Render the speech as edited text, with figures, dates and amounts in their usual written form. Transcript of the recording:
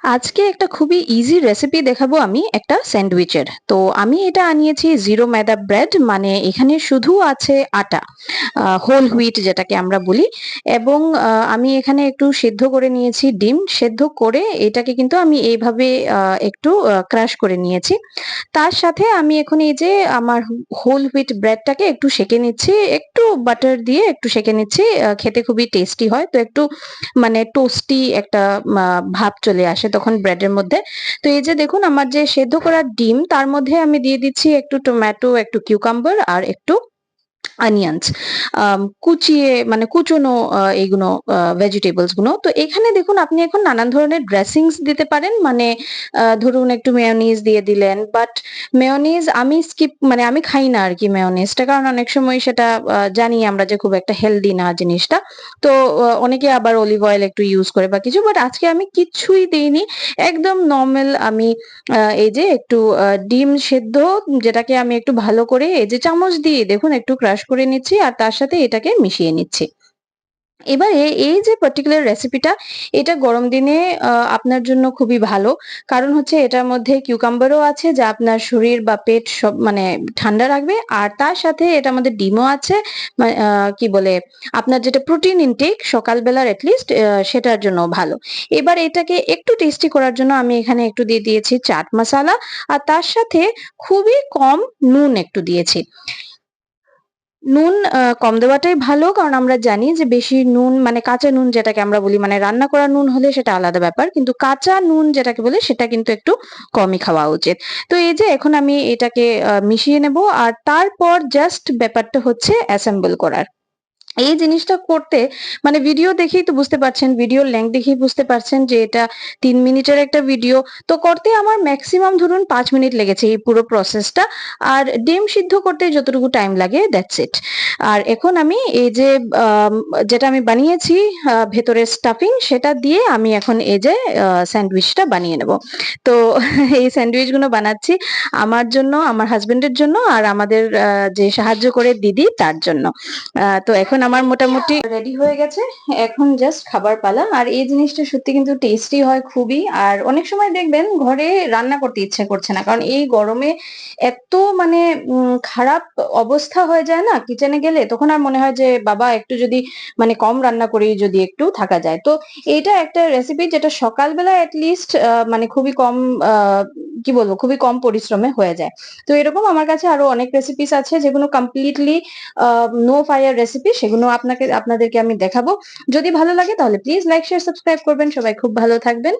আজকে একটা খুবই ইজি রেসিপি দেখাবো আমি একটা স্যান্ডউইচের। তো আমি এটা আনিয়েছি জিরো ময়দা ব্রেড, মানে এখানে শুধু আছে আটা, হোল হুইট যেটাকে আমরা বলি। এবং আমি এখানে একটু সেদ্ধ করে নিয়েছি ডিম, সেদ্ধ করে এটাকে কিন্তু আমি এইভাবে একটু ক্রাশ করে নিয়েছি। তার সাথে আমি এখন এই যে আমার হোল হুইট ব্রেডটাকে একটু সেঁকে নিচ্ছি, একটু বাটার দিয়ে একটু সেঁকে নিচ্ছি। খেতে খুবই টেস্টি হয়। তো একটু মানে টোস্টি একটা ভাব চলে আসে তখন ব্রেডের মধ্যে। তো এই যে দেখুন আমার যে সেদ্ধ করা ডিম, তার মধ্যে আমি দিয়ে দিচ্ছি একটু টমেটো, একটু কিউকাম্বার আর একটু অনিয়ন্স, কুচিয়ে মানে কুচনো এইগুলো ভেজিটেবলস গুলো। তো এখানে দেখুন আপনি এখন নানান ধরনের ড্রেসিংস দিতে পারেন। মানে ধরুন একটু মেয়োনিজ দিয়ে দিলেন। বাট মেয়োনিজ আমি স্কিপ, মানে আমি খাই না আরকি মেয়োনিজটা। কারণ অনেক সময় সেটা জানি আমরা যে খুব একটা হেলদি না জিনিসটা। তো অনেকে আবার অলিভ অয়েল একটু ইউজ করে বা কিছু। বাট আজকে আমি কিচ্ছুই দেইনি। একদম নরমাল আমি এই যে একটু ডিম সেদ্ধ, যেটাকে আমি একটু ভালো করে এই যে চামচ দিয়ে দেখুন একটু ক্রাশ করে নিচ্ছি আর তার সাথে এটাকে মিশিয়ে নিচ্ছি। এবারে এই যে পার্টিকুলার রেসিপিটা, এটা গরম দিনে আপনার জন্য খুবই ভালো। কারণ হচ্ছে এটার মধ্যে কিউকাম্বারও আছে যা আপনার শরীর বা পেট সব মানে ঠান্ডা রাখবে। আর তার সাথে এটার মধ্যে ডিমও আছে। কি বলে, আপনার যেটা প্রোটিন ইনটেক সকালবেলার এট লিস্ট সেটার জন্য ভালো। এবার এটাকে একটু টেস্টি করার জন্য আমি এখানে একটু দিয়ে দিয়েছি চাট মসালা। আর তার সাথে খুবই কম নুন একটু দিয়েছি। নুন কম দেওয়াটাই ভালো। কারণ আমরা জানি যে বেশি নুন মানে কাঁচা নুন যেটাকে আমরা বলি, মানে রান্না করা নুন হলে সেটা আলাদা ব্যাপার। কিন্তু কাঁচা নুন যেটাকে বলে সেটা কিন্তু একটু কমই খাওয়া উচিত। তো এই যে এখন আমি এটাকে মিশিয়ে নেব। আর তারপর জাস্ট ব্যাপারটা হচ্ছে অ্যাসেম্বল করার। এই জিনিসটা করতে মানে ভিডিও দেখেই তো বুঝতে পারছেন, ভিডিওর লেংথ দেখেই বুঝতে পারছেন যে এটা ৩ মিনিটের একটা ভিডিও। তো করতে আমার মেক্সিমাম ধরুন ৫ মিনিট লেগেছে এই পুরো প্রসেসটা। আর ডিম সিদ্ধ করতে যতটুকু টাইম লাগে দ্যাটস ইট। আর এখন আমি এই যে আম যেটা আমি বানিয়েছি ভেতরের স্টাফিং, সেটা দিয়ে আমি এখন এই যে স্যান্ডউইচটা বানিয়ে নেব। তো এই স্যান্ডউইচগুলো বানাচ্ছি আমার জন্য, আমার হাসব্যান্ডের জন্য আর আমাদের যে সাহায্য করে দিদি তার জন্য। তো এখন আমার মোটামুটি রেডি হয়ে গেছে। এখন জাস্ট খাবার পালা। আর এই জিনিসটা সত্যি কিন্তু টেস্টি হয় খুবই। আর অনেক সময় দেখবেন ঘরে রান্না করতে ইচ্ছে করছে না। কারণ এই গরমে এত মানে খারাপ অবস্থা হয়ে যায় না কিচেনে গেলে, তখন আর মনে হয় যে বাবা একটু যদি মানে কম রান্না করেই যদি একটু থাকা যায়। তো এইটা একটা রেসিপি যেটা সকালবেলা এট লিস্ট মানে খুবই কম কি বলবো, খুবই কম পরিশ্রমে হয়ে যায়। তো এরকম আমার কাছে আরো অনেক রেসিপিস আছে যেগুলো কমপ্লিটলি নো ফায়ার রেসিপি, সেগুলো আপনাদেরকে আমি দেখাবো। যদি ভালো লাগে তাহলে প্লিজ লাইক শেয়ার সাবস্ক্রাইব করবেন। সবাই খুব ভালো থাকবেন।